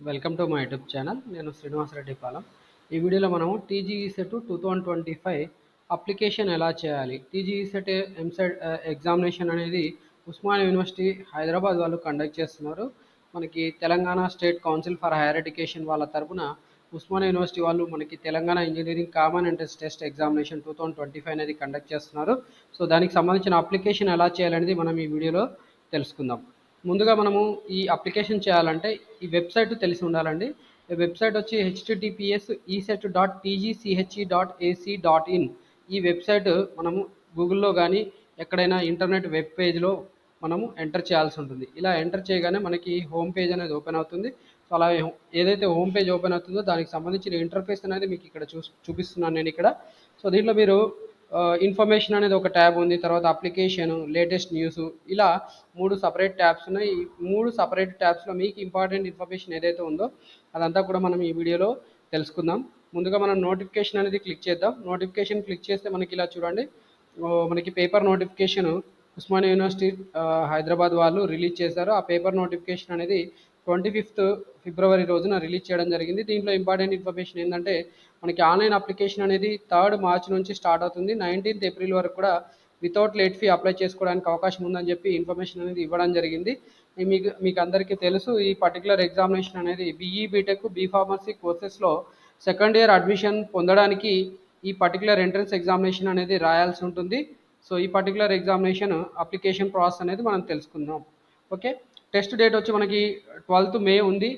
Welcome to my YouTube channel. నేను శ్రీనివాస్ రెడ్డి పాలెం. ఈ వీడియోలో మనము టీజీఈ సెట్ 2025 అప్లికేషన్ ఎలా చేయాలి, టీజీఈ సెట్ ఎంసెట్ ఎగ్జామినేషన్ అనేది ఉస్మానియా యూనివర్సిటీ హైదరాబాద్ వాళ్ళు కండక్ట్ చేస్తున్నారు. మనకి Telangana state council for higher education వాళ్ళ తరపున ఉస్మానియా యూనివర్సిటీ వాళ్ళు మనకి Telangana engineering common entrance test examination 2025 అనేది కండక్ట్ చేస్తున్నారు. సో దానికి సంబంధించిన అప్లికేషన్ ఎలా చేయాలనేది మనం ఈ వీడియోలో తెలుసుకుందాం. ముందుగా మనము ఈ అప్లికేషన్ చేయాలంటే ఈ వెబ్సైట్ తెలిసి ఉండాలండి. ఈ వెబ్సైట్ వచ్చి https://eset.tgche.ac.in. ఈ వెబ్సైట్ మనము గూగుల్లో కానీ ఎక్కడైనా ఇంటర్నెట్ వెబ్ పేజ్లో మనము ఎంటర్ చేయాల్సి ఉంటుంది. ఇలా ఎంటర్ చేయగానే మనకి హోమ్ పేజ్ అనేది ఓపెన్ అవుతుంది. సో అలా ఏదైతే హోమ్ పేజ్ ఓపెన్ అవుతుందో దానికి సంబంధించిన ఇంటర్ఫేస్ అనేది మీకు ఇక్కడ చూపిస్తున్నాను నేను ఇక్కడ. సో దీంట్లో మీరు ఇన్ఫర్మేషన్ అనేది ఒక ట్యాబ్ ఉంది, తర్వాత అప్లికేషన్, లేటెస్ట్ న్యూస్, ఇలా 3 సపరేట్ ట్యాబ్స్ ఉన్నాయి. ఈ 3 సపరేట్ ట్యాబ్స్లో మీకు ఇంపార్టెంట్ ఇన్ఫర్మేషన్ ఏదైతే ఉందో అదంతా కూడా మనం ఈ వీడియోలో తెలుసుకుందాం. ముందుగా మనం నోటిఫికేషన్ అనేది క్లిక్ చేద్దాం. నోటిఫికేషన్ క్లిక్ చేస్తే మనకి ఇలా చూడండి, మనకి paper notification Osmania university Hyderabad వాళ్ళు రిలీజ్ చేశారు. ఆ పేపర్ నోటిఫికేషన్ అనేది 25th ఫిబ్రవరి రోజున రిలీజ్ చేయడం జరిగింది. దీంట్లో ఇంపార్టెంట్ ఇన్ఫర్మేషన్ ఏంటంటే మనకి ఆన్లైన్ అప్లికేషన్ అనేది 3rd మార్చ్ నుంచి స్టార్ట్ అవుతుంది. 19th ఏప్రిల్ వరకు కూడా వితౌట్ లేట్ ఫీ అప్లై చేసుకోవడానికి అవకాశం ఉందని చెప్పి ఇన్ఫర్మేషన్ అనేది ఇవ్వడం జరిగింది. మీకు అందరికీ తెలుసు, ఈ పర్టికులర్ ఎగ్జామినేషన్ అనేది బీఈ బీటెక్ బీ ఫార్మసీ కోర్సెస్లో సెకండ్ ఇయర్ అడ్మిషన్ పొందడానికి ఈ పర్టికులర్ ఎంట్రన్స్ ఎగ్జామినేషన్ అనేది రాయాల్సి ఉంటుంది. సో ఈ పర్టికులర్ ఎగ్జామినేషన్ అప్లికేషన్ ప్రాసెస్ అనేది మనం తెలుసుకుందాం. ఓకే, టెస్ట్ డేట్ వచ్చి మనకి 12th మే ఉంది.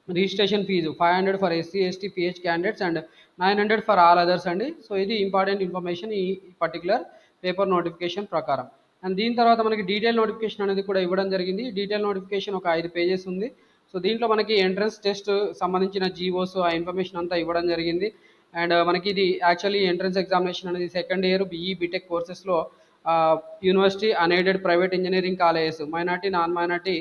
Registration fee 500 for SC ST PH candidates and 900 for all others అండి. సో ఇది ఇంపార్టెంట్ ఇన్ఫర్మేషన్ ఈ పర్టికులర్ పేపర్ నోటిఫికేషన్ ప్రకారం. అండ్ దీని తర్వాత మనకి డీటెయిల్ నోటిఫికేషన్ అనేది కూడా ఇవ్వడం జరిగింది. డీటెయిల్ నోటిఫికేషన్ ఒక 5 పేజెస్ ఉంది. సో దీంట్లో మనకి ఎంట్రన్స్ టెస్ట్ సంబంధించిన జీవోస్ ఆ ఇన్ఫర్మేషన్ అంతా ఇవ్వడం జరిగింది. అండ్ మనకి ఇది యాక్చువల్లీ ఎంట్రన్స్ ఎగ్జామినేషన్ అనేది సెకండ్ ఇయర్ బీఈ బీటెక్ కోర్సెస్లో university unaided private engineering colleges, minority non minority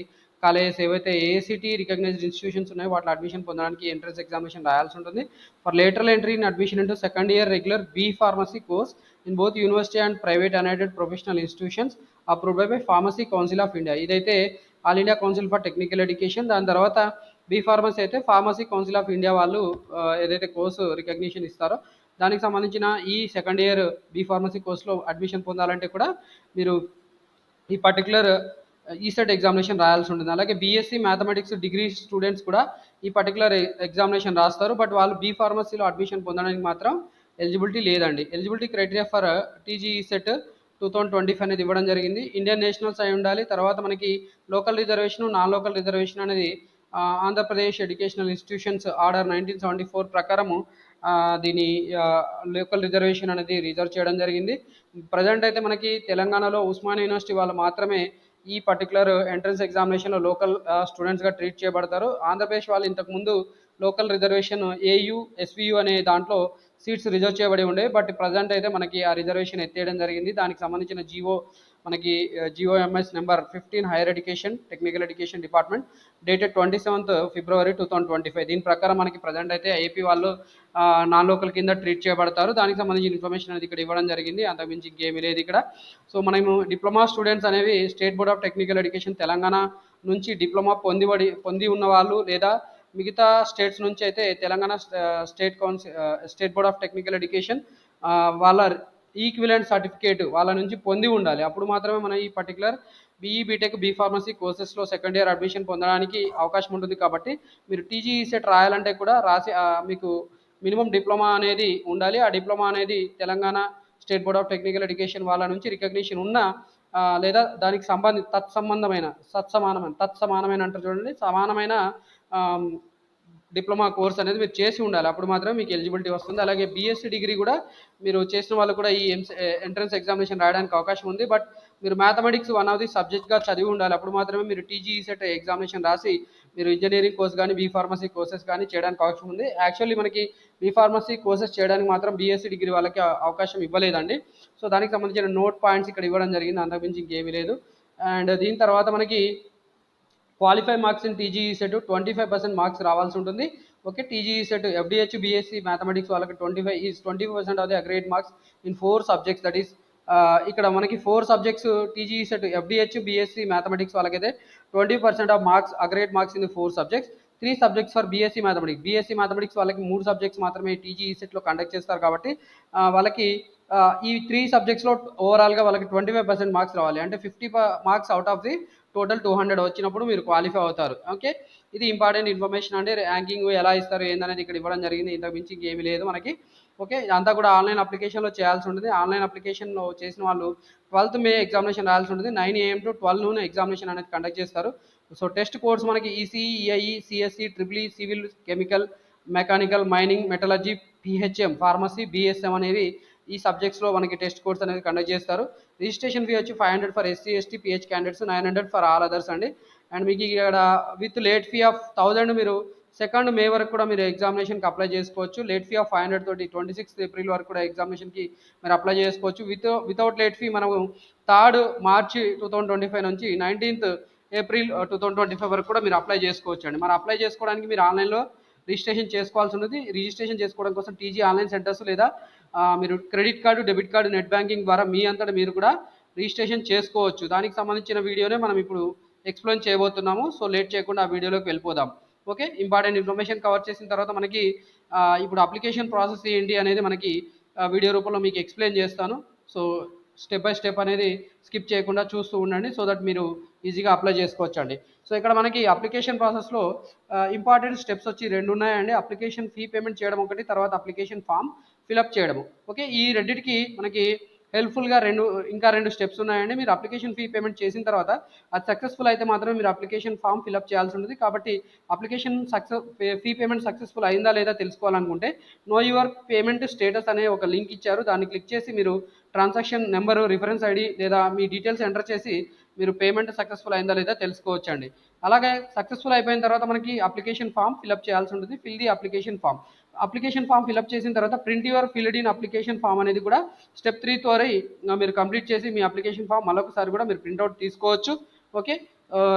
colleges ఏవైతే ఏఐసిటీ రికగ్నైజ్డ్ ఇన్స్టిట్యూషన్స్ ఉన్నాయో వాటిలో అడ్మిషన్ పొందడానికి ఎంట్రన్స్ ఎగ్జామినేషన్ రాయాల్సి ఉంటుంది. For lateral entry in admission into second year regular B pharmacy course in both university and private unaided professional institutions approved by pharmacy council of India. ఇదైతే all India council for technical education. దాని తర్వాత B pharmacy అయితే pharmacy council of India వాళ్ళు ఏదైతే course recognition ఇస్తారో దానికి సంబంధించిన ఈ సెకండ్ ఇయర్ బీ ఫార్మసీ కోర్సులో అడ్మిషన్ పొందాలంటే కూడా మీరు ఈ పర్టికులర్ ఈసెట్ ఎగ్జామినేషన్ రాయాల్సి ఉంటుంది. అలాగే బీఎస్సీ మ్యాథమెటిక్స్ డిగ్రీ స్టూడెంట్స్ కూడా ఈ పర్టికులర్ ఎగ్జామినేషన్ రాస్తారు. బట్ వాళ్ళు బీ ఫార్మసీలో అడ్మిషన్ పొందడానికి మాత్రం ఎలిజిబిలిటీ లేదండి. Eligibility criteria for TGE set 2025 అనేది ఇవ్వడం జరిగింది. ఇండియన్ నేషనల్స్ అయి ఉండాలి. తర్వాత మనకి local reservation, non local reservation అనేది ఆంధ్రప్రదేశ్ ఎడ్యుకేషనల్ ఇన్స్టిట్యూషన్స్ ఆర్డర్ 1974 ప్రకారము దీని లోకల్ రిజర్వేషన్ అనేది రిజర్వ్ చేయడం జరిగింది. ప్రజెంట్ అయితే మనకి తెలంగాణలో ఉస్మానియా యూనివర్సిటీ వాళ్ళు మాత్రమే ఈ పర్టికులర్ ఎంట్రన్స్ ఎగ్జామినేషన్లో లోకల్ స్టూడెంట్స్గా ట్రీట్ చేయబడతారు. ఆంధ్రప్రదేశ్ వాళ్ళు ఇంతకుముందు లోకల్ రిజర్వేషన్ ఏయూ ఎస్వియు అనే దాంట్లో సీట్స్ రిజర్వ్ చేయబడి ఉండే. బట్ ప్రజెంట్ అయితే మనకి ఆ రిజర్వేషన్ ఎత్తేయడం జరిగింది. దానికి సంబంధించిన జీవో మనకి GOMS number 15 higher education technical education department dated 27th ఫిబ్రవరి 2025. దీని ప్రకారం మనకి ప్రజెంట్ అయితే ఏపీ వాళ్ళు నాన్ లోకల్ కింద ట్రీట్ చేయబడతారు. దానికి సంబంధించిన ఇన్ఫర్మేషన్ అనేది ఇక్కడ ఇవ్వడం జరిగింది. అంతకుమించి ఇంకేమీ లేదు ఇక్కడ. సో మనము డిప్లొమా స్టూడెంట్స్ అనేవి state board of technical education Telangana నుంచి డిప్లొమా పొంది ఉన్న వాళ్ళు, లేదా మిగతా స్టేట్స్ నుంచి అయితే Telangana state board of technical education వాళ్ళ ఈక్విలెంట్ సర్టిఫికేట్ వాళ్ళ నుంచి పొంది ఉండాలి. అప్పుడు మాత్రమే మనం ఈ particular BE B Tech B pharmacy కోర్సెస్లో సెకండ్ ఇయర్ అడ్మిషన్ పొందడానికి అవకాశం ఉంటుంది. కాబట్టి మీరు టీజీఈ సెట్ రాయాలంటే కూడా మీకు మినిమం డిప్లొమా అనేది ఉండాలి. ఆ డిప్లొమా అనేది Telangana state board of technical education వాళ్ళ నుంచి రికగ్నిషన్ ఉన్న లేదా దానికి తత్సమానమైన అంటారు చూడండి, సమానమైన డిప్లొమా కోర్స్ అనేది మీరు చేసి ఉండాలి. అప్పుడు మాత్రమే మీకు ఎలిజిబిలిటీ వస్తుంది. అలాగే బీఎస్సీ డిగ్రీ కూడా మీరు చేసిన వాళ్ళు కూడా ఈ ఎంట్రన్స్ ఎగ్జామినేషన్ రాయడానికి అవకాశం ఉంది. బట్ మీరు మ్యాథమెటిక్స్ వన్ ఆఫ్ ది సబ్జెక్ట్గా చదివి ఉండాలి. అప్పుడు మాత్రమే మీరు టీజీఈ సెట్ ఎగ్జామినేషన్ రాసి మీరు ఇంజనీరింగ్ కోర్స్ కానీ బీ ఫార్మసీ కోర్సెస్ కానీ చేయడానికి అవకాశం ఉంది. యాక్చువల్లీ మనకి బీ ఫార్మసీ కోర్సెస్ చేయడానికి మాత్రం బీఎస్సీ డిగ్రీ వాళ్ళకి అవకాశం ఇవ్వలేదండి. సో దానికి సంబంధించిన నోట్ పాయింట్స్ ఇక్కడ ఇవ్వడం జరిగింది. అంతకుమించి ఇంకేమీ లేదు. అండ్ దీని తర్వాత మనకి qualify marks in TGE set 25% marks రావాల్సి ఉంటుంది. Okay, TGE set FDH BSc mathematics వాళ్ళకి 25% of the A grade marks in 4 subjects. That is ఇక్కడ మనకి 4 subjects TGE set FDH BSc mathematics వాళ్ళకైతే 20% of marks A grade marks in 4 subjects. 3 subjects for BSc mathematics. BSc mathematics వాళ్ళకి 3 subjects మాత్రమే TG ఈసెట్లో conduct చేస్తారు కాబట్టి వాళ్ళకి ఈ 3 సబ్జెక్ట్స్లో ఓవరాల్గా వాళ్ళకి 25% మార్క్స్ రావాలి. అంటే 50 marks out of the total 200 వచ్చినప్పుడు మీరు క్వాలిఫై అవుతారు. ఓకే, ఇది ఇంపార్టెంట్ ఇన్ఫర్మేషన్ అండి. ర్యాంకింగ్ ఎలా ఇస్తారు ఏందనేది ఇక్కడ ఇవ్వడం జరిగింది. ఇంతకు మించి ఇంకేమీ లేదు మనకి. ఓకే, అంతా కూడా ఆన్లైన్ అప్లికేషన్లో చేయాల్సి ఉంటుంది. ఆన్లైన్ అప్లికేషన్లో చేసిన వాళ్ళు 12th మే ఎగ్జామినేషన్ రాయాల్సి ఉంటుంది. 9 AM to 12 noon ఎగ్జామినేషన్ అనేది కండక్ట్ చేస్తారు. సో టెస్ట్ కోర్స్ మనకి ECE, EIE, CSC, triple E, civil, chemical, mechanical, mining, metallurgy, PHM, pharmacy, BSM అనేవి ఈ సబ్జెక్ట్స్లో మనకి టెస్ట్ కోర్స్ అనేది కండక్ట్ చేస్తారు. రిజిస్ట్రేషన్ ఫీ వచ్చి 500 for SC, ST, PH candidates, 900 for all others అండి. అండ్ మీకు ఇక్కడ విత్ లేట్ ఫీ ఆఫ్ 1000 మీరు 2nd మే వరకు కూడా మీరు ఎగ్జామినేషన్కి అప్లై చేసుకోవచ్చు. లేట్ ఫీ ఆఫ్ 500 తోటి 26th ఏప్రిల్ వరకు కూడా ఎగ్జామినేషన్కి మీరు అప్లై చేసుకోవచ్చు. వితౌట్ లేట్ ఫీ మనము 3rd March 2025 నుంచి 19th ఏప్రిల్ 2025 వరకు కూడా మీరు అప్లై చేసుకోవచ్చు అండి. మరి అప్లై చేసుకోవడానికి మీరు ఆన్లైన్లో రిజిస్ట్రేషన్ చేసుకోవాల్సి ఉంటుంది. రిజిస్ట్రేషన్ చేసుకోవడం కోసం టీజీ ఆన్లైన్ సెంటర్స్ లేదా మీరు credit card, debit card, net banking ద్వారా మీ అంతటా మీరు కూడా రిజిస్ట్రేషన్ చేసుకోవచ్చు. దానికి సంబంధించిన వీడియోనే మనం ఇప్పుడు ఎక్స్ప్లెయిన్ చేయబోతున్నాము. సో లేట్ చేయకుండా ఆ వీడియోలోకి వెళ్ళిపోదాం. ఓకే, ఇంపార్టెంట్ ఇన్ఫర్మేషన్ కవర్ చేసిన తర్వాత మనకి ఇప్పుడు అప్లికేషన్ ప్రాసెస్ ఏంటి అనేది మనకి వీడియో రూపంలో మీకు ఎక్స్ప్లెయిన్ చేస్తాను. సో స్టెప్ బై స్టెప్ అనేది స్కిప్ చేయకుండా చూస్తూ ఉండండి, సో దట్ మీరు ఈజీగా అప్లై చేసుకోవచ్చు అండి. సో ఇక్కడ మనకి అప్లికేషన్ ప్రాసెస్లో ఇంపార్టెంట్ స్టెప్స్ వచ్చి 2 ఉన్నాయండి. అప్లికేషన్ ఫీ పేమెంట్ చేయడం ఒకటి, తర్వాత అప్లికేషన్ ఫామ్ ఫిలప్ చేయడము. ఓకే, ఈ రెండింటికి మనకి హెల్ప్ఫుల్గా ఇంకా రెండు స్టెప్స్ ఉన్నాయండి. మీరు అప్లికేషన్ ఫీ పేమెంట్ చేసిన తర్వాత అది సక్సెస్ఫుల్ అయితే మాత్రమే మీరు అప్లికేషన్ ఫామ్ ఫిలప్ చేయాల్సి ఉంటుంది. కాబట్టి అప్లికేషన్ ఫీ పేమెంట్ సక్సెస్ఫుల్ అయిందా లేదా తెలుసుకోవాలనుకుంటే నో యువర్ పేమెంట్ స్టేటస్ అనే ఒక లింక్ ఇచ్చారు. దాన్ని క్లిక్ చేసి మీరు ట్రాన్సాక్షన్ నెంబరు, రిఫరెన్స్ ఐడి లేదా మీ డీటెయిల్స్ ఎంటర్ చేసి మీరు పేమెంట్ సక్సెస్ఫుల్ అయిందా లేదా తెలుసుకోవచ్చండి. అలాగే సక్సెస్ఫుల్ అయిపోయిన తర్వాత మనకి అప్లికేషన్ ఫామ్ ఫిలప్ చేయాల్సి ఉంటుంది. Fill the application form. Application form fill up చేసిన తర్వాత print your filled in application form అనేది కూడా స్టెప్ 3 ద్వారా మీరు కంప్లీట్ చేసి మీ అప్లికేషన్ ఫామ్ మరొకసారి కూడా మీరు ప్రింట్అవుట్ తీసుకోవచ్చు. ఓకే,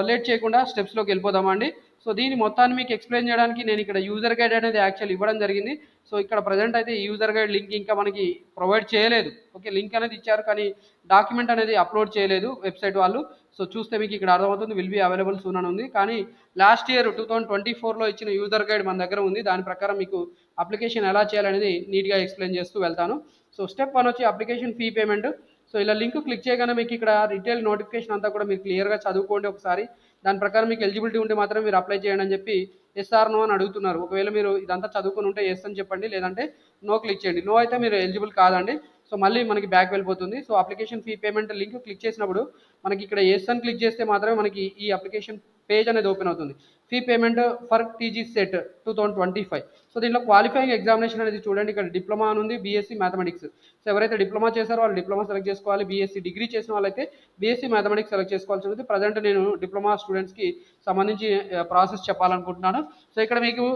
లేట్ చేయకుండా స్టెప్స్లోకి వెళ్ళిపోదామండి. సో దీని మొత్తాన్ని మీకు ఎక్స్ప్లెయిన్ చేయడానికి నేను ఇక్కడ యూజర్ గైడ్ అనేది యాక్చువల్ ఇవ్వడం జరిగింది. సో ఇక్కడ ప్రజెంట్ అయితే ఈ యూజర్ గైడ్ లింక్ ఇంకా మనకి ప్రొవైడ్ చేయలేదు. ఓకే, లింక్ అనేది ఇచ్చారు కానీ డాక్యుమెంట్ అనేది అప్లోడ్ చేయలేదు వెబ్సైట్ వాళ్ళు. సో చూస్తే మీకు ఇక్కడ అర్థమవుతుంది, విల్ బీ అవైలబుల్ సూన్ అని ఉంది. కానీ లాస్ట్ ఇయర్ 2024లో ఇచ్చిన యూజర్ గైడ్ మన దగ్గర ఉంది. దాని ప్రకారం మీకు అప్లికేషన్ ఎలా చేయాలనేది నీట్గా ఎక్స్ప్లెయిన్ చేస్తూ వెళ్తాను. సో స్టెప్ 1 వచ్చి అప్లికేషన్ ఫీ పేమెంట్. సో ఇలా లింక్ క్లిక్ చేయగానే మీకు ఇక్కడ డీటెయిల్ నోటిఫికేషన్ అంతా కూడా మీరు క్లియర్గా చదువుకోండి ఒకసారి. దాని ప్రకారం మీకు ఎలిజిబిలిటీ ఉంటే మాత్రం మీరు అప్లై చేయండి అని చెప్పి ఎస్ ఆర్ నో అని అడుగుతున్నారు. ఒకవేళ మీరు ఇదంతా చదువుకుని ఉంటే ఎస్ అని చెప్పండి, లేదంటే నో క్లిక్ చేయండి. నో అయితే మీరు ఎలిజిబుల్ కాదండి. సో మళ్ళీ మనకి బ్యాక్ వెళ్ళిపోతుంది. So application fee payment link click చేసినప్పుడు మనకి ఇక్కడ ఎస్ అని క్లిక్ చేస్తే మాత్రమే మనకి ఈ అప్లికేషన్ పేజ్ అనేది ఓపెన్ అవుతుంది. Fee payment for TG set 2025. So దీంట్లో క్వాలిఫైయింగ్ ఎగ్జామినేషన్ అనేది చూడండి, ఇక్కడ డిప్లొమా అని ఉంది, బీఎస్సీ మ్యాథమెటిక్స్. సో ఎవరైతే డిప్లొమా చేశారో వాళ్ళు డిప్లొమా సెలెక్ట్ చేసుకోవాలి. బీఎస్సీ డిగ్రీ చేసిన వాళ్ళైతే బీఎస్సీ మ్యాథమెటిక్స్ సెలెక్ట్ చేసుకోవాల్సి ఉంటుంది. ప్రజెంట్ నేను డిప్లొమా స్టూడెంట్స్కి సంబంధించి ప్రాసెస్ చెప్పాలనుకుంటున్నాను. సో ఇక్కడ మీకు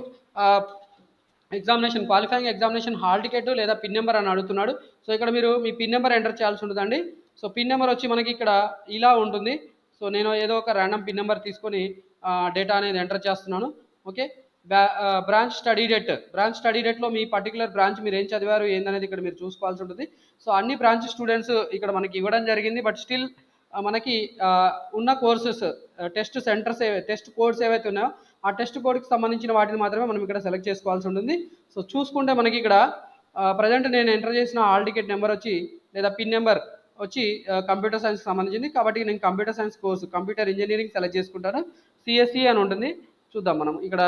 examination qualifying examination hall ticket లేదా పిన్ నెంబర్ అని అడుగుతున్నాడు. సో ఇక్కడ మీరు మీ పిన్ నెంబర్ ఎంటర్ చేయాల్సి ఉంటుందండి. సో పిన్ నెంబర్ వచ్చి మనకి ఇక్కడ ఇలా ఉంటుంది. సో నేను ఏదో ఒక ర్యాండమ్ పిన్ నెంబర్ తీసుకొని డేటా అనేది ఎంటర్ చేస్తున్నాను. ఓకే, బ్రాంచ్ స్టడీ డేట్లో మీ పర్టికులర్ బ్రాంచ్ మీరు ఏం చదివారు ఏందనేది ఇక్కడ మీరు చూసుకోవాల్సి ఉంటుంది. సో అన్ని బ్రాంచ్ స్టూడెంట్స్ ఇక్కడ మనకి ఇవ్వడం జరిగింది. బట్ స్టిల్ మనకి ఉన్న courses test centres test codes ఏవైతే ఉన్నాయో ఆ టెస్ట్ కోడ్కి సంబంధించిన వాటిని మాత్రమే మనం ఇక్కడ సెలెక్ట్ చేసుకోవాల్సి ఉంటుంది. సో చూసుకుంటే మనకి ఇక్కడ ప్రజెంట్ నేను ఎంటర్ చేసిన హాల్ టికెట్ నెంబర్ వచ్చి లేదా పిన్ నెంబర్ వచ్చి కంప్యూటర్ సైన్స్కి సంబంధించింది. కాబట్టి నేను computer science course computer engineering select చేసుకుంటాను. సిఎస్సి అని ఉంటుంది. చూద్దాం మనం ఇక్కడ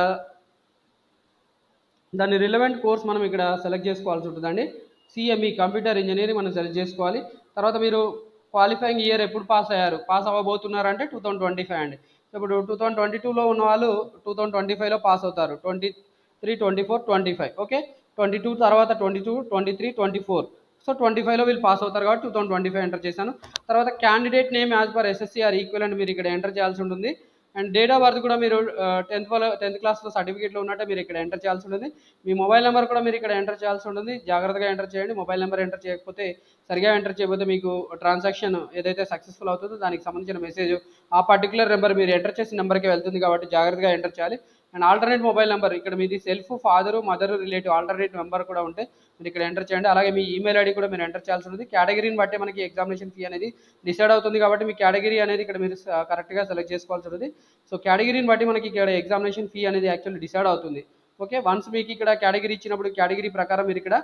దాని రిలవెంట్ కోర్స్ మనం ఇక్కడ సెలెక్ట్ చేసుకోవాల్సి ఉంటుందండి. సిఎంఈ కంప్యూటర్ ఇంజనీరింగ్ మనం సెలెక్ట్ చేసుకోవాలి. తర్వాత మీరు క్వాలిఫైయింగ్ ఇయర్ ఎప్పుడు పాస్ అవ్వబోతున్నారంటే 2025 అండి. ఇప్పుడు 2022లో ఉన్న వాళ్ళు 2025లో పాస్ అవుతారు. 23, 24, 25. ఓకే, 22 తర్వాత 22, 23, 24. సో 25లో వీళ్ళు పాస్ అవుతారు కాబట్టి 2025 ఎంటర్ చేశాను. తర్వాత candidate name as per SSC or equivalent మీరు ఇక్కడ ఎంటర్ చేయాల్సి ఉంటుంది. అండ్ డేట్ ఆఫ్ బర్త్ కూడా మీరు 10th క్లాస్లో సర్టిఫికేట్లో ఉన్నట్టే మీరు ఇక్కడ ఎంటర్ చేయాల్సి ఉంటుంది. మీ మొబైల్ నెంబర్ కూడా మీరు ఇక్కడ ఎంటర్ చేయాల్సి ఉంటుంది. జాగ్రత్తగా ఎంటర్ చేయండి. మొబైల్ నెంబర్ ఎంటర్ చేయకపోతే సరిగా ఎంటర్ చేయకపోతే మీకు ట్రాన్సాక్షన్ ఏదైతే సక్సెస్ఫుల్ అవుతుందో దానికి సంబంధించిన మెసేజ్ ఆ పర్టికులర్ నెంబర్ మీరు ఎంటర్ చేసిన నెంబర్కి వెళ్తుంది. కాబట్టి జాగ్రత్తగా ఎంటర్ చేయాలి. అండ్ ఆల్టర్నేట్ మొబైల్ నెంబర్ ఇక్కడ మీది self, father, mother relative alternate number కూడా ఉంటే మీరు ఇక్కడ ఎంటర్ చేయండి. అలాగే మీ ఈమెయిల్ ఐడి కూడా మీరు ఎంటర్ చేయాల్సి ఉంటుంది. కేటగిరీని బట్టి మనకి ఎగ్జామినేషన్ ఫీ అనేది డిసైడ్ అవుతుంది కాబట్టి మీ కేటగిరీ అనేది ఇక్కడ మీరు కరెక్ట్గా సెలెక్ట్ చేసుకోవాల్సి ఉంటుంది. సో కేటగిరీని బట్టి మనకి ఇక్కడ ఎగ్జామినేషన్ ఫీ అనేది యాక్చువల్లీ డిసైడ్ అవుతుంది. ఓకే, వన్స్ మీకు ఇక్కడ కేటగిరీ ఇచ్చినప్పుడు కేటగిరీ ప్రకారం మీరు ఇక్కడ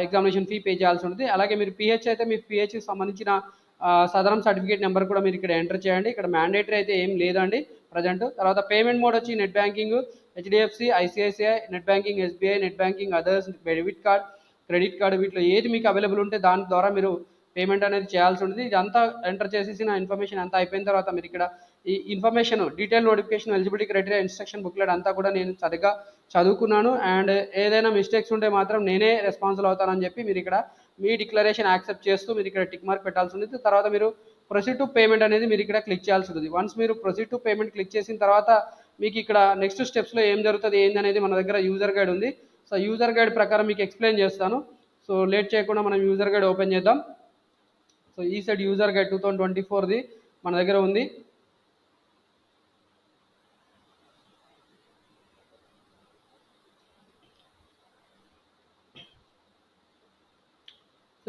ఎగ్జామినేషన్ ఫీ పే చేయాల్సి ఉంటుంది. అలాగే మీరు పిహెచ్ అయితే మీ పిహెచ్కి సంబంధించిన సదరం సర్టిఫికేట్ నెంబర్ కూడా మీరు ఇక్కడ ఎంటర్ చేయండి. ఇక్కడ మ్యాండేటరీ అయితే ఏం లేదండి ప్రజెంట్. తర్వాత పేమెంట్ మోడ్ వచ్చి net banking, HDFC, ICICI, net banking, SBI, net banking, others, debit card, credit card, వీటిలో ఏది మీకు అవైలబుల్ ఉంటే దాని ద్వారా మీరు పేమెంట్ అనేది చేయాల్సి ఉంటుంది. ఇదంతా ఎంటర్ చేసేసిన ఇన్ఫర్మేషన్ అంతా అయిపోయిన తర్వాత మీరు ఇక్కడ ఈ information detail notification, eligibility criteria, instruction booklet అంతా కూడా నేను సరిగ్గా చదువుకున్నాను. అండ్ ఏదైనా మిస్టేక్స్ ఉంటే మాత్రం నేనే రెస్పాన్సిబుల్ అవుతానని చెప్పి మీరు ఇక్కడ మీ డిక్లరేషన్ యాక్సెప్ట్ చేస్తూ మీరు ఇక్కడ టిక్ మార్క్ పెట్టాల్సి ఉంటుంది. తర్వాత మీరు ప్రొసీడ్ టు పేమెంట్ అనేది మీరు ఇక్కడ క్లిక్ చేయాల్సి ఉంటుంది. వన్స్ మీరు ప్రొసీడ్ టు పేమెంట్ క్లిక్ చేసిన తర్వాత మీకు ఇక్కడ నెక్స్ట్ స్టెప్స్లో ఏం జరుగుతుంది ఏంది అనేది మన దగ్గర యూజర్ గైడ్ ఉంది. సో యూజర్ గైడ్ ప్రకారం మీకు ఎక్స్ప్లెయిన్ చేస్తాను. సో లేట్ చేయకుండా మనం యూజర్ గైడ్ ఓపెన్ చేద్దాం. సో ఈ సైడ్ యూజర్ గైడ్ 2024ది మన దగ్గర ఉంది.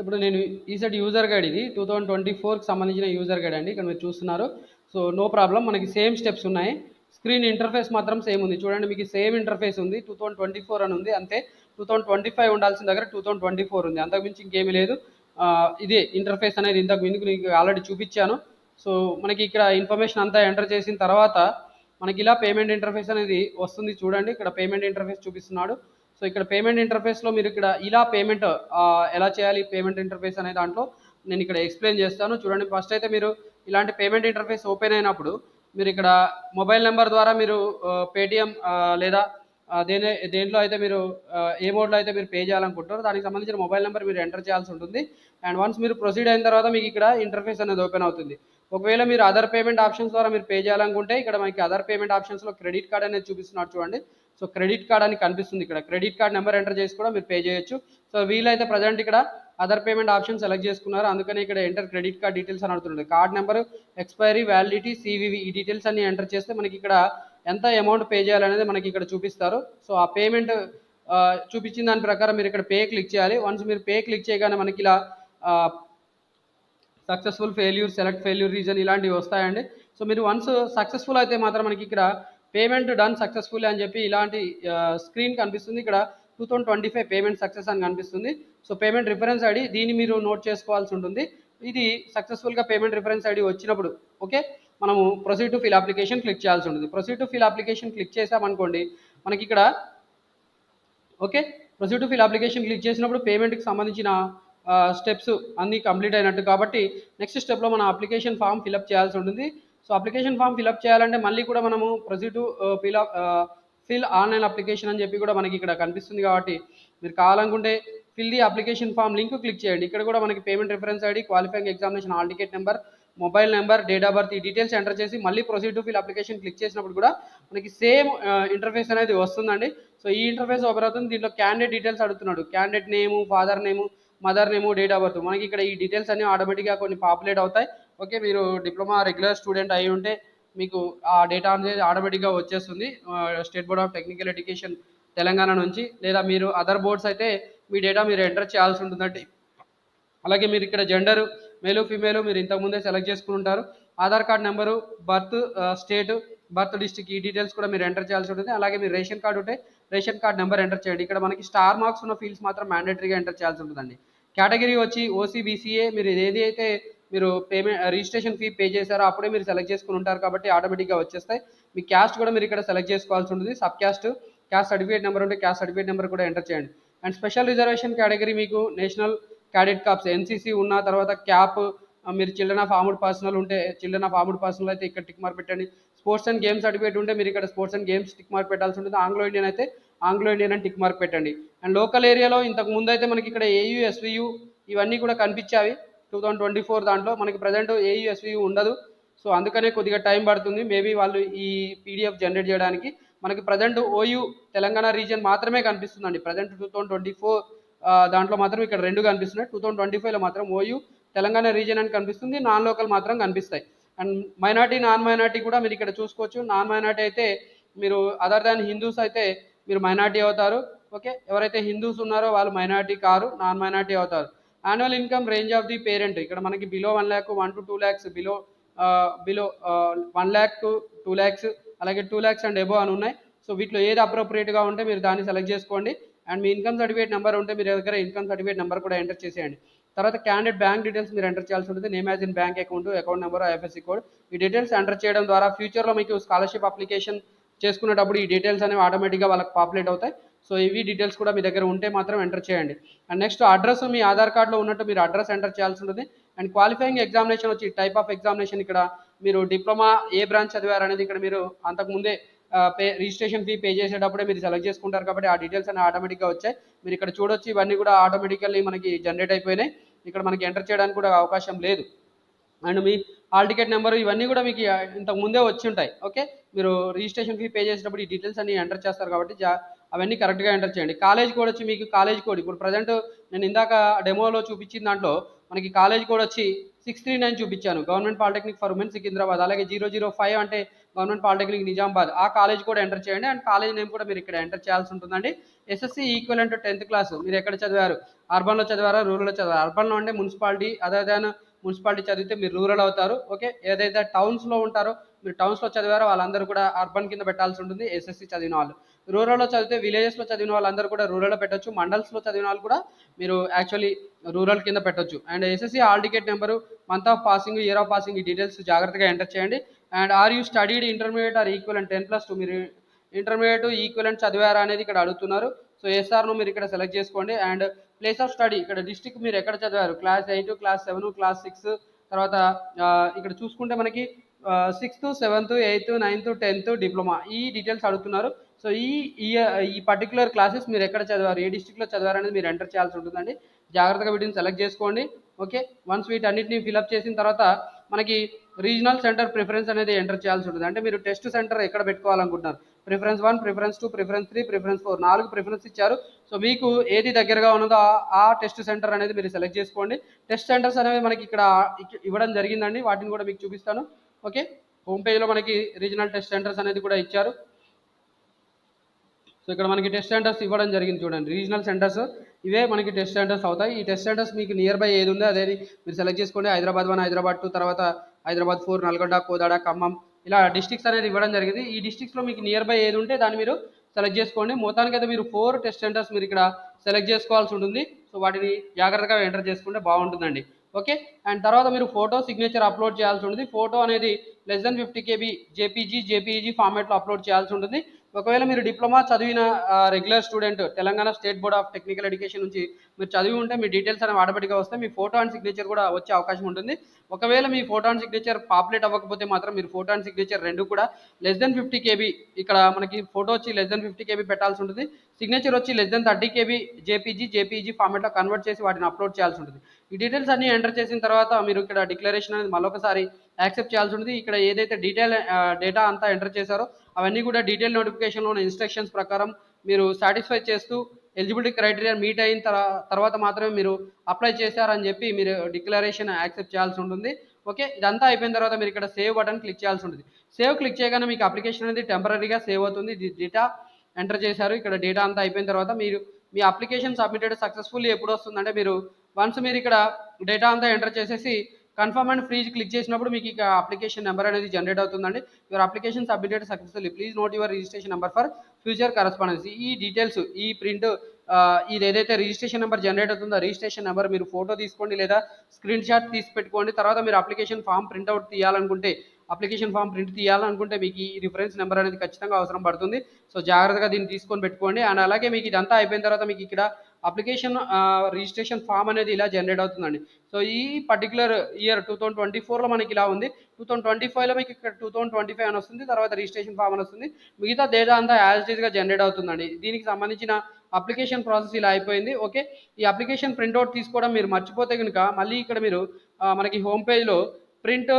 ఇప్పుడు నేను ఈ సైడ్ యూజర్ గైడ్ ఇది 2024కి సంబంధించిన యూజర్ గైడ్ అండి. ఇక్కడ మీరు చూస్తున్నారు. సో నో ప్రాబ్లం, మనకి సేమ్ స్టెప్స్ ఉన్నాయి. స్క్రీన్ ఇంటర్ఫేస్ మాత్రం సేమ్ ఉంది. చూడండి, మీకు సేమ్ ఇంటర్ఫేస్ ఉంది. 2024 అని ఉంది అంతే. 2025 ఉండాల్సిన దగ్గర 2024 ఉంది. అంతకుమించి ఇంకేమీ లేదు. ఇదే ఇంటర్ఫేస్ అనేది ఇంతకు ముందుకు మీకు ఆల్రెడీ చూపించాను. సో మనకి ఇక్కడ ఇన్ఫర్మేషన్ అంతా ఎంటర్ చేసిన తర్వాత మనకి ఇలా పేమెంట్ ఇంటర్ఫేస్ అనేది వస్తుంది. చూడండి, ఇక్కడ పేమెంట్ ఇంటర్ఫేస్ చూపిస్తున్నాడు. సో ఇక్కడ పేమెంట్ ఇంటర్ఫేస్లో మీరు ఇక్కడ ఇలా పేమెంట్ ఎలా చేయాలి పేమెంట్ ఇంటర్ఫేస్ అనే దాంట్లో నేను ఇక్కడ ఎక్స్ప్లెయిన్ చేస్తాను. చూడండి, ఫస్ట్ అయితే మీరు ఇలాంటి పేమెంట్ ఇంటర్ఫేస్ ఓపెన్ అయినప్పుడు మీరు ఇక్కడ మొబైల్ నెంబర్ ద్వారా మీరు పేటిఎం లేదా దేంట్లో అయితే మీరు ఏ మోడ్లో అయితే మీరు పే చేయాలనుకుంటారో దానికి సంబంధించిన మొబైల్ నెంబర్ మీరు ఎంటర్ చేయాల్సి ఉంటుంది. అండ్ వన్స్ మీరు ప్రొసీడ్ అయిన తర్వాత మీకు ఇక్కడ ఇంటర్ఫేస్ అనేది ఓపెన్ అవుతుంది. ఒకవేళ మీరు అదర్ పేమెంట్ ఆప్షన్స్ ద్వారా మీరు పే చేయాలనుకుంటే ఇక్కడ మనకి అదర్ పేమెంట్ ఆప్షన్స్లో క్రెడిట్ కార్డ్ అనేది చూపిస్తున్నారు చూడండి. సో క్రెడిట్ కార్డ్ అని కనిపిస్తుంది. ఇక్కడ క్రెడిట్ కార్డ్ నెంబర్ ఎంటర్ చేసి కూడా మీరు పే చేయొచ్చు. సో వీలైతే ప్రజెంట్ ఇక్కడ అదర్ పేమెంట్ ఆప్షన్ సెలెక్ట్ చేసుకున్నారు, అందుకని ఇక్కడ ఎంటర్ క్రెడిట్ కార్డ్ డీటెయిల్స్ అని అడుగుతుంది. Card number, expiry, validity, CVV ఈ డీటెయిల్స్ అన్ని ఎంటర్ చేస్తే మనకి ఇక్కడ ఎంత అమౌంట్ పే చేయాలనేది మనకి ఇక్కడ చూపిస్తారు. సో ఆ పేమెంట్ చూపించిన దాని ప్రకారం మీరు ఇక్కడ పే క్లిక్ చేయాలి. వన్స్ మీరు పే క్లిక్ చేయగానే మనకి ఇలా successful, failure, select failure reason ఇలాంటివి వస్తాయండి. సో మీరు వన్స్ సక్సెస్ఫుల్ అయితే మాత్రం మనకి ఇక్కడ పేమెంట్ డన్ సక్సెస్ఫుల్ అని చెప్పి ఇలాంటి స్క్రీన్ కనిపిస్తుంది. ఇక్కడ 2025 పేమెంట్ సక్సెస్ అని కనిపిస్తుంది. సో పేమెంట్ రిఫరెన్స్ ఐడి దీన్ని మీరు నోట్ చేసుకోవాల్సి ఉంటుంది. ఇది సక్సెస్ఫుల్గా పేమెంట్ రిఫరెన్స్ ఐడి వచ్చినప్పుడు ఓకే మనము proceed to fill application click చేయాల్సి ఉంటుంది. Proceed to fill application click చేసామనుకోండి మనకి ఇక్కడ okay proceed to fill application click చేసినప్పుడు పేమెంట్కి సంబంధించిన స్టెప్స్ అన్నీ కంప్లీట్ అయినట్టు కాబట్టి నెక్స్ట్ స్టెప్లో మన అప్లికేషన్ ఫామ్ ఫిల్అప్ చేయాల్సి ఉంటుంది. సో అప్లికేషన్ ఫామ్ ఫిల్అప్ చేయాలంటే మళ్ళీ కూడా మనము proceed to fill online application అని చెప్పి కూడా మనకి ఇక్కడ కనిపిస్తుంది. కాబట్టి మీరు కావాలనుకుంటే fill the application form link click చేయండి. ఇక్కడ కూడా మనకి payment reference ID, qualifying examination hall ticket number, mobile number, date of birth ఈ డీటెయిల్స్ ఎంటర్ చేసి మళ్ళీ proceed to fill application click చేసినప్పుడు కూడా మనకి సేమ్ ఇంటర్ఫేస్ అనేది వస్తుందండి. సో ఈ ఇంటర్ఫేస్ ఓపెన్ అవుతుంది. దీంట్లో క్యాండిడేట్ డీటెయిల్స్ అడుగుతున్నాడు. Candidate name, father name, mother name, date of birth మనకి ఇక్కడ ఈ డీటెయిల్స్ అన్ని ఆటోమేటిక్గా కొన్ని పాపులేట్ అవుతాయి. ఓకే, మీరు డిప్లొమా రెగ్యులర్ స్టూడెంట్ అయి ఉంటే మీకు ఆ డేటా అనేది ఆటోమేటిక్గా వచ్చేస్తుంది state board of technical education Telangana నుంచి. లేదా మీరు అదర్ బోర్డ్స్ అయితే మీ డేటా మీరు ఎంటర్ చేయాల్సి ఉంటుందండి. అలాగే మీరు ఇక్కడ జెండరు మేలు, ఫీమేలు మీరు ఇంతకుముందే సెలెక్ట్ చేసుకుని ఉంటారు. Aadhaar card number, birth state, birth district ఈ డీటెయిల్స్ కూడా మీరు ఎంటర్ చేయాల్సి ఉంటుంది. అలాగే మీరు రేషన్ కార్డు ఉంటే రేషన్ కార్డ్ నెంబర్ ఎంటర్ చేయండి. ఇక్కడ మనకి స్టార్ మార్క్స్ ఉన్న ఫీల్డ్స్ మాత్రం మ్యాండేటరీగా ఎంటర్ చేయాల్సి ఉంటుందండి. కేటగిరీ వచ్చి ఓసీ, బీసీఏ మీరు ఏది అయితే మీరు పేమెంట్ రిజిస్ట్రేషన్ ఫీ పే చేశారో అప్పుడే మీరు సెలెక్ట్ చేసుకుని ఉంటారు కాబట్టి ఆటోమేటిక్గా వచ్చేస్తాయి. మీ క్యాస్ట్ కూడా మీరు ఇక్కడ సెలెక్ట్ చేసుకోవాల్సి ఉంటుంది. Sub caste, caste certificate number ఉంటే క్యాస్ట్ సర్టిఫికేట్ నెంబర్ కూడా ఎంటర్ చేయండి. అండ్ స్పెషల్ రిజర్వేషన్ కేటగిరీ మీకు నేషనల్ క్యాడెట్ కార్ప్స్ ఎన్సీసీ ఉన్న తర్వాత క్యాప్, మీరు చిల్డ్రన్ ఆఫ్ ఆర్మ్డ్ పర్సనల్ ఉంటే చిల్డ్రన్ ఆఫ్ ఆర్మ్డ్ పర్సనల్ అయితే ఇక్కడ టిక్ మార్క్ పెట్టండి. స్పోర్ట్స్ అండ్ గేమ్స్ సర్టిఫికేట్ ఉంటే మీరు ఇక్కడ sports and games tick mark పెట్టాల్సి ఉంటుంది. ఆంగ్లో ఇండియన్ అయితే ఆంగ్లో ఇండియన్ అని టిక్ మార్క్ పెట్టండి. అండ్ లోకల్ ఏరియాలో ఇంతకు ముందు అయితే మనకి ఇక్కడ ఏయూ, ఎస్వీయూ ఇవన్నీ కూడా కనిపించావి 2024 దాంట్లో. మనకి ప్రజెంట్ ఏయూ, ఎస్వీయూ ఉండదు. సో అందుకనే కొద్దిగా టైం పడుతుంది మేబీ వాళ్ళు ఈ పీడిఎఫ్ జనరేట్ చేయడానికి. మనకి ప్రజెంట్ ఓయూ తెలంగాణ రీజియన్ మాత్రమే కనిపిస్తుందండి. ప్రజెంట్ 2024 దాంట్లో మాత్రం ఇక్కడ రెండు కనిపిస్తున్నాయి. 2025లో మాత్రం ఓయూ తెలంగాణ రీజియన్ అని కనిపిస్తుంది, నాన్ లోకల్ మాత్రం కనిపిస్తాయి. అండ్ మైనార్టీ, నాన్ మైనార్టీ కూడా మీరు ఇక్కడ చూసుకోవచ్చు. నాన్ మైనార్టీ అయితే మీరు అదర్ దాన్ హిందూస్ అయితే మీరు మైనార్టీ అవుతారు. ఓకే, ఎవరైతే హిందూస్ ఉన్నారో వాళ్ళు మైనార్టీ కారు, నాన్ మైనార్టీ అవుతారు. Annual income range of the parent ఇక్కడ మనకి below 1 lakh 1 to 2 lakhs, below 1 lakh to 2 lakhs, అలాగే 2 lakhs అండ్ ఎబో అని ఉన్నాయి. సో వీటిలో ఏది అప్రోప్రియేట్గా ఉంటే మీరు దాన్ని సెలెక్ట్ చేసుకోండి. And me income certificate number ఉంటే మీరు దగ్గర ఇన్కమ్ సర్టిఫికేట్ నెంబర్ కూడా ఎంటర్ చేసేయండి. తర్వాత క్యాండిడేట్ బ్యాంక్ డీటెయిల్స్ మీరు ఎంటర్ చేయాల్సి ఉంటుంది. Name as in bank account, account number, IFSC code. ఈ డీటెయిల్స్ ఎంటర్ చేయడం ద్వారా ఫ్యూచర్లో మీకు స్కాలర్షిప్ అప్లికేషన్ చేసుకునేటప్పుడు ఈ డీటెయిల్స్ అనేవి ఆటోమేటిక్గా వాళ్ళకి పాపులేట్ అవుతాయి. సో ఇవి డీటెయిల్స్ కూడా మీ దగ్గర ఉంటే మాత్రం ఎంటర్ చేయండి. అండ్ నెక్స్ట్ అడ్రస్ మీ ఆధార్ కార్డులో ఉన్నట్టు మీరు అడ్రస్ ఎంటర్ చేయాల్సి ఉంటుంది. అండ్ క్వాలిఫైయింగ్ ఎగ్జామినేషన్ వచ్చి టైప్ ఆఫ్ ఎగ్జామినేషన్ ఇక్కడ మీరు డిప్లొమా ఏ బ్రాంచ్ చదివారు అనేది ఇక్కడ మీరు అంతకుముందే రిజిస్ట్రేషన్ ఫీ పే చేసేటప్పుడే మీరు సెలెక్ట్ చేసుకుంటారు కాబట్టి ఆ డీటెయిల్స్ అనేవి ఆటోమేటిక్గా వచ్చాయి. మీరు ఇక్కడ చూడొచ్చు, ఇవన్నీ కూడా ఆటోమేటికల్లీ మనకి జనరేట్ అయిపోయినాయి. ఇక్కడ మనకి ఎంటర్ చేయడానికి కూడా అవకాశం లేదు. And me hall ticket number ఇవన్నీ కూడా మీకు ఇంతకు ముందే వచ్చి ఉంటాయి. ఓకే, మీరు రిజిస్ట్రేషన్ ఫీ పే చేసేటప్పుడు ఈ డీటెయిల్స్ అన్ని ఎంటర్ చేస్తారు కాబట్టి అవన్నీ కరెక్ట్గా ఎంటర్ చేయండి. కాలేజ్ కోడ్ వచ్చి మీకు కాలేజ్ కోడ్ ఇప్పుడు ప్రజెంట్ నేను ఇందాక డెమోలో చూపించిన దాంట్లో మనకి కాలేజ్ కోడ్ వచ్చి 639 చూపించాను, government polytechnic for women Secunderabad. అలాగే 005 అంటే గవర్నమెంట్ పాలిటెక్నిక్ నిజామాబాద్. ఆ కాలేజ్ కూడా ఎంటర్ చేయండి. అండ్ కాలేజ్ నేమ్ కూడా మీరు ఇక్కడ ఎంటర్ చేయాల్సి ఉంటుందండి. ఎస్ఎస్సి ఈక్వలెంట్ 10th క్లాస్ మీరు ఎక్కడ చదివారు, అర్బన్లో చదివారా, రూరల్లో చదివారు? అర్బన్లో అంటే మున్సిపాలిటీ, అదర్ దాన్ మున్సిపాలిటీ చదివితే మీరు రూరల్ అవుతారు. ఓకే, ఏదైతే టౌన్స్లో ఉంటారో మీరు టౌన్స్లో చదివారో వాళ్ళందరూ కూడా అర్బన్ కింద పెట్టాల్సి ఉంటుంది ఎస్ఎస్సి చదివిన వాళ్ళు. రూరల్లో చదివితే విలేజెస్లో చదివిన వాళ్ళందరూ కూడా రూరల్లో పెట్టొచ్చు. మండల్స్లో చదివిన వాళ్ళు కూడా మీరు యాక్చువల్లీ రూరల్ కింద పెట్టొచ్చు. And SSC hall ticket number, month of passing, year of passing ఈ డీటెయిల్స్ జాగ్రత్తగా ఎంటర్ చేయండి. And are you studied intermediate or equivalent 10+2 మీరు ఇంటర్మీడియట్ ఈక్వలెంట్ చదివారా అనేది ఇక్కడ అడుగుతున్నారు. సో ఎస్ఆర్ను మీరు ఇక్కడ సెలెక్ట్ చేసుకోండి. అండ్ ప్లేస్ ఆఫ్ స్టడీ ఇక్కడ డిస్ట్రిక్ట్ మీరు ఎక్కడ చదివారు, క్లాస్ 8, క్లాస్ 7, క్లాస్ 6, తర్వాత ఇక్కడ చూసుకుంటే మనకి 6th, 7th, 8th, 9th, 10th diploma ఈ డీటెయిల్స్ అడుగుతున్నారు. సో ఈ పర్టికులర్ క్లాసెస్ మీరు ఎక్కడ చదివారు, ఏ డిస్ట్రిక్ట్లో చదివారు అనేది మీరు ఎంటర్ చేయాల్సి ఉంటుందండి. జాగ్రత్తగా వీటిని సెలెక్ట్ చేసుకోండి. ఓకే, వన్స్ వీటన్నిటిని ఫిల్అప్ చేసిన తర్వాత మనకి రీజనల్ సెంటర్ ప్రిఫరెన్స్ అనేది ఎంటర్ చేయాల్సి ఉంటుంది. అంటే మీరు టెస్ట్ సెంటర్ ఎక్కడ పెట్టుకోవాలనుకుంటున్నారు, preference 1, preference 2, preference 3, preference 4 4 preference ఇచ్చారు. సో మీకు ఏది దగ్గరగా ఉన్నదో ఆ టెస్ట్ సెంటర్ అనేది మీరు సెలెక్ట్ చేసుకోండి. టెస్ట్ సెంటర్స్ అనేవి మనకి ఇక్కడ ఇవ్వడం జరిగిందండి, వాటిని కూడా మీకు చూపిస్తాను. ఓకే, హోమ్ పేజ్లో మనకి రీజనల్ టెస్ట్ సెంటర్స్ అనేది కూడా ఇచ్చారు. సో ఇక్కడ మనకి టెస్ట్ సెంటర్స్ ఇవ్వడం జరిగింది చూడండి, రీజనల్ సెంటర్స్ ఇవే మనకి టెస్ట్ సెంటర్స్ అవుతాయి. ఈ టెస్ట్ సెంటర్స్ మీకు నియర్ బై ఏది ఉందో అదే మీరు సెలెక్ట్ చేసుకోండి. హైదరాబాద్ 1, హైదరాబాద్ 2, తర్వాత హైదరాబాద్ 4, నల్గొండ, కోదాడ, ఖమ్మం ఇలా డిస్ట్రిక్ట్స్ అనేది ఇవ్వడం జరిగింది. ఈ డిస్ట్రిక్ట్స్లో మీకు నియర్ బై ఏది ఉంటే దాన్ని మీరు సెలెక్ట్ చేసుకోండి. మొత్తానికి అయితే మీరు 4 టెస్ట్ సెంటర్స్ మీరు ఇక్కడ సెలెక్ట్ చేసుకోవాల్సి ఉంటుంది. సో వాటిని జాగ్రత్తగా ఎంటర్ చేసుకుంటే బాగుంటుందండి. ఓకే, అండ్ తర్వాత మీరు ఫోటో సిగ్నేచర్ అప్లోడ్ చేయాల్సి ఉంటుంది. ఫోటో అనేది <50 KB జేపీఈజీ ఫార్మాట్లో అప్లోడ్ చేయాల్సి ఉంటుంది. ఒకవేళ మీరు డిప్లొమా చదివిన regular student Telangana state board of technical education నుంచి మీరు చదివి ఉంటే మీ డీటెయిల్స్ అనేవి ఆటోమేటిక్గా వస్తాయి. మీ ఫోటో అండ్ సిగ్నేచర్ కూడా వచ్చే అవకాశం ఉంటుంది. ఒకవేళ మీ ఫోటో అండ్ సిగ్నేచర్ పాపులేట్ అవ్వకపోతే మాత్రం మీరు ఫోటో అండ్ సిగ్నేచర్ రెండు కూడా <50 KB ఇక్కడ మనకి ఫోటో వచ్చి <50 KB పెట్టాల్సి ఉంటుంది. సిగ్నేచర్ వచ్చి <30 KB జేపీఈజీ ఫార్మాట్లో కన్వర్ట్ చేసి వాటిని అప్లోడ్ చేయాల్సి ఉంటుంది. ఈ డీటెయిల్స్ అన్ని ఎంటర్ చేసిన తర్వాత మీరు ఇక్కడ డిక్లరేషన్ అనేది మరొకసారి యాక్సెప్ట్ చేయాల్సి ఉంటుంది. ఇక్కడ ఏదైతే డేటా అంతా ఎంటర్ చేశారో అవన్నీ కూడా డీటెయిల్ నోటిఫికేషన్లో ఉన్న ఇన్స్ట్రక్షన్స్ ప్రకారం మీరు సాటిస్ఫై చేస్తూ ఎలిజిబిలిటీ క్రైటీరియా మీట్ అయిన తర్వాత మాత్రమే మీరు అప్లై చేశారని చెప్పి మీరు డిక్లరేషన్ యాక్సెప్ట్ చేయాల్సి ఉంటుంది. ఓకే, ఇదంతా అయిపోయిన తర్వాత మీరు ఇక్కడ సేవ్ బటన్ క్లిక్ చేయాల్సి ఉంటుంది. సేవ్ క్లిక్ చేయగానే మీకు అప్లికేషన్ అనేది టెంపరీగా సేవ్ అవుతుంది. డేటా ఎంటర్ చేశారు, ఇక్కడ డేటా అంతా అయిపోయిన తర్వాత మీరు మీ అప్లికేషన్ సబ్మిటెడ్ సక్సెస్ఫుల్లీ ఎప్పుడు వస్తుందంటే మీరు వన్స్ మీరు ఇక్కడ డేటా అంతా ఎంటర్ చేసేసి కన్ఫర్మ్ అండ్ ఫ్రీజ్ క్లిక్ చేసినప్పుడు మీకు ఇక అప్లికేషన్ నెంబర్ అనేది జనరేట్ అవుతుందండి. Your application submitted successfully, please note your registration number for future correspondence. ఈ డీటెయిల్స్ ఈ ప్రింట్ ఇది ఏదైతే రిజిస్ట్రేషన్ నెంబర్ జనరేట్ అవుతుందో రిజిస్ట్రేషన్ నెంబర్ మీరు ఫోటో తీసుకోండి లేదా స్క్రీన్ షాట్ తీసి పెట్టుకోండి. తర్వాత మీరు అప్లికేషన్ ఫామ్ ప్రింట్అవుట్ తీయాలనుకుంటే అప్లికేషన్ ఫామ్ ప్రింట్ తీయాలనుకుంటే మీకు ఈ రిఫరెన్స్ నెంబర్ అనేది ఖచ్చితంగా అవసరం పడుతుంది. సో జాగ్రత్తగా దీన్ని తీసుకొని పెట్టుకోండి. అండ్ అలాగే మీకు ఇదంతా అయిపోయిన తర్వాత మీకు ఇక్కడ అప్లికేషన్ రిజిస్ట్రేషన్ ఫామ్ అనేది ఇలా జనరేట్ అవుతుందండి. సో ఈ పర్టికులర్ ఇయర్ 2024లో మనకి ఇలా ఉంది. 2025లో మీకు ఇక్కడ 2025 అని వస్తుంది, తర్వాత రిజిస్ట్రేషన్ ఫామ్ అని వస్తుంది. మిగతా డేటా అంతా యాజ్ ఇట్ ఈస్గా జనరేట్ అవుతుందండి. దీనికి సంబంధించిన అప్లికేషన్ ప్రాసెస్ ఇలా అయిపోయింది. ఓకే, ఈ అప్లికేషన్ ప్రింట్అవుట్ తీసుకోవడం మీరు మర్చిపోతే కనుక మళ్ళీ ఇక్కడ మీరు మనకి హోమ్ పేజ్లో print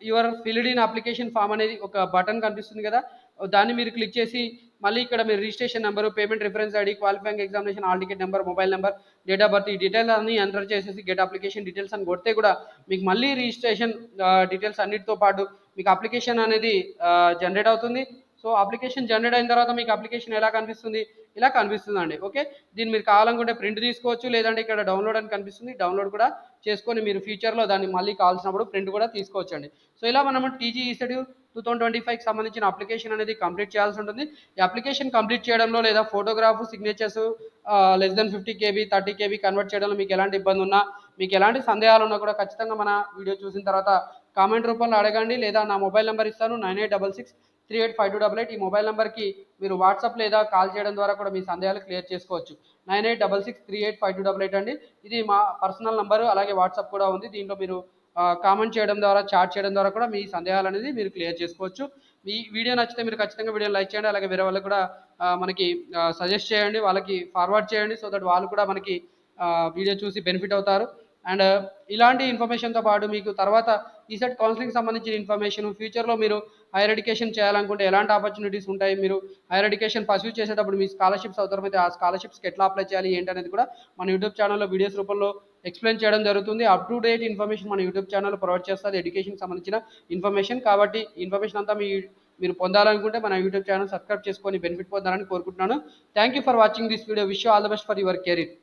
your filled in application form అనేది ఒక బటన్ కనిపిస్తుంది కదా, దాన్ని మీరు క్లిక్ చేసి మళ్ళీ ఇక్కడ మీరు registration number, payment reference ID, qualifying examination hall ticket number, mobile number, date of birth ఈ డీటెయిల్స్ అన్ని ఎంటర్ చేసేసి గెట్ అప్లికేషన్ డీటెయిల్స్ అని కొడితే కూడా మీకు మళ్ళీ రిజిస్ట్రేషన్ డీటెయిల్స్ అన్నిటితో పాటు మీకు అప్లికేషన్ అనేది జనరేట్ అవుతుంది. సో అప్లికేషన్ జనరేట్ అయిన తర్వాత మీకు అప్లికేషన్ ఎలా కనిపిస్తుంది, ఇలా కనిపిస్తుందండి. ఓకే, దీన్ని మీరు కావాలనుకుంటే ప్రింట్ తీసుకోవచ్చు, లేదంటే ఇక్కడ డౌన్లోడ్ అని కనిపిస్తుంది, డౌన్లోడ్ కూడా చేసుకొని మీరు ఫ్యూచర్లో దాన్ని మళ్ళీ కావాల్సినప్పుడు ప్రింట్ కూడా తీసుకోవచ్చు అండి. సో ఇలా మనం టీజీ ఈసెడ్యూ 2025కి సంబంధించిన అప్లికేషన్ అనేది కంప్లీట్ చేయాల్సి ఉంటుంది. ఈ అప్లికేషన్ కంప్లీట్ చేయడంలో లేదా photograph signatures less than 50 KB 30 KB convert చేయడంలో మీకు ఎలాంటి ఇబ్బంది ఉన్నా, మీకు ఎలాంటి సందేహాలు ఉన్నా కూడా ఖచ్చితంగా మన వీడియో చూసిన తర్వాత కామెంట్ రూపంలో అడగండి, లేదా నా మొబైల్ నెంబర్ ఇస్తాను 9866385288. ఈ మొబైల్ నెంబర్కి మీరు వాట్సాప్ లేదా కాల్ చేయడం ద్వారా కూడా మీ సందేహాలు క్లియర్ చేసుకోవచ్చు. 9866385288 అండి. ఇది మా పర్సనల్ నెంబరు, అలాగే వాట్సాప్ కూడా ఉంది. దీంట్లో మీరు కామెంట్ చేయడం ద్వారా, చాట్ చేయడం ద్వారా కూడా మీ సందేహాలు అనేది మీరు క్లియర్ చేసుకోవచ్చు. ఈ వీడియో నచ్చితే మీరు ఖచ్చితంగా వీడియోని లైక్ చేయండి, అలాగే వేరే వాళ్ళకి కూడా మనకి సజెస్ట్ చేయండి, వాళ్ళకి ఫార్వర్డ్ చేయండి, సో దట్ వాళ్ళు కూడా మనకి వీడియో చూసి బెనిఫిట్ అవుతారు. అండ్ ఇలాంటి ఇన్ఫర్మేషన్తో పాటు మీకు తర్వాత ఈసెట్ కౌన్సిలింగ్ సంబంధించిన ఇన్ఫర్మేషన్, ఫ్యూచర్లో మీరు హైయర్ ఎడ్యుకేషన్ చేయాలనుకుంటే ఎలాంటి ఆపర్చునిటీస్ ఉంటాయి, మీరు హైయర్ ఎడ్యుకేషన్ పర్సూ చేసేటప్పుడు మీ స్కాలర్షిప్స్ అవసరమైతే ఆ స్కాలర్షిప్స్కి ఎట్లా అప్లై చేయాలి ఏంటి అనేది కూడా మన యూట్యూబ్ ఛానల్లో వీడియోస్ రూపంలో ఎక్స్ప్లెయిన్ చేయడం జరుగుతుంది. అప్ టు డేట్ ఇన్ఫర్మేషన్ మన యూట్యూబ్ ఛానల్ ప్రొవైడ్ చేస్తుంది, ఎడ్యుకేషన్కి సంబంధించిన ఇన్ఫర్మేషన్. కాబట్టి ఇన్ఫర్మేషన్ అంతా మీరు పొందాలనుకుంటే మన యూట్యూబ్ ఛానల్ సబ్స్క్రైబ్ చేసుకొని బెనిఫిట్ పొందాలని కోరుకుంటున్నాను. Thank you for watching this video. Wish you all the best for your career.